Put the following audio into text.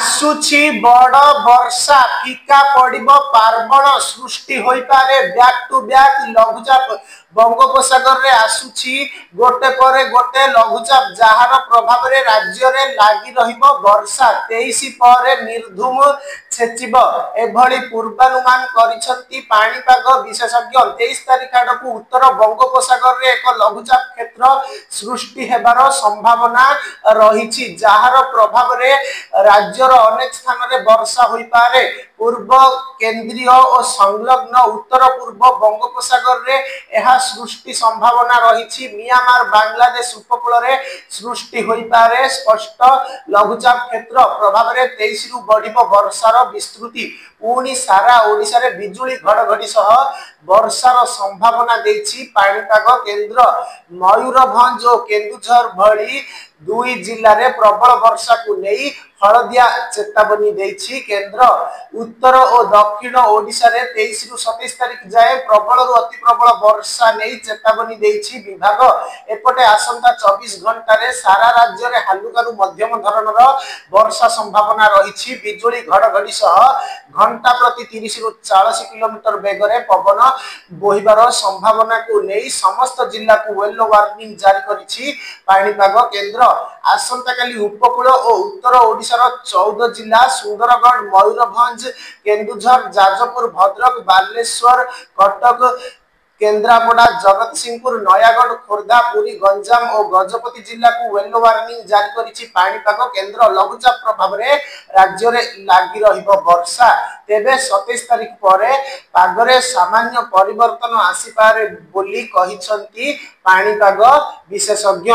आसुछि बड़ वर्षा फीका पड़िबो पार्वण सृष्टि होई पारे बैक टू बैक लघुचाप बंगोपसागर रे आसुछि गोटे परे गोटे लघुचाप जहार प्रभाव रे राज्य रे लागि रहिबो वर्षा 23 परे निर्धूम छेचिबो एभली पूर्वानुमान करिसंती पाणीपाग विशेषज्ञ 23 तारिख आडकू उत्तर बंगोपसागर रे एक लघुचाप क्षेत्र सृष्टि हेबार संभावना रहिछि जहार प्रभाव रे राज्यर अनेक स्थान रे वर्षा होई पारे पूर्व केंद्रीय और संलग्न उत्तर पूर्व बंगोपसागर रे एहा सृष्टि संभावना रहिछि म्यांमार बांग्लादेश उपकूल रे सृष्टि होई पारे स्पष्ट लघुचाप क्षेत्र प्रभाव रे 23 रु बढ़िबो वर्षार विस्तृति पुणी सारा ओडिसा रे बिजुली घड़घड़ी सह वर्षार संभावना देछि पाणीपाग केंद्र मयूरभंज और केन्दुझर भली दुई जिल्ला रे प्रबल वर्षा को नहीं हलदिया चेतावनी देछि केंद्र उत्तर और दक्षिण ओडिसा रे 23 रु 27 तारिख जाए प्रबल रु अति प्रबल वर्षा नहीं चेतावनी देछि विभाग एपटे आसंता 24 घंटा रे सारा राज्य रे हालुका रु मध्यम धरणर वर्षा संभावना रहिछि बिजुली घड़घड़ी सह घंटा प्रति 30 रु 40 किलोमीटर वेग रे पवन बोहिबार संभावना को नहीं समस्त जिल्ला को येलो वार्निंग जारी करिछि पाणीपाग केंद्र आसंता काली उपकूल और उत्तर ओडिसा रो 14 जिला सुंदरगढ़ मयूरभंज केन्दुझर जाजपुर भद्रक बालेश्वर कटक केन्द्रापड़ा जगतसिंहपुर नयागढ़ खोर्धा पुरी गंजाम और गजपति जिला को येलो वार्निंग जारी करिछि पाणीपाग केंद्र लघुचाप प्रभाव रे राज्य रे लागि रहिबो वर्षा तेबे 27 तारिख परे पागरे सामान्य परिवर्तन आसी पारे बोली कहिसंती पाणीपाग विशेषज्ञ।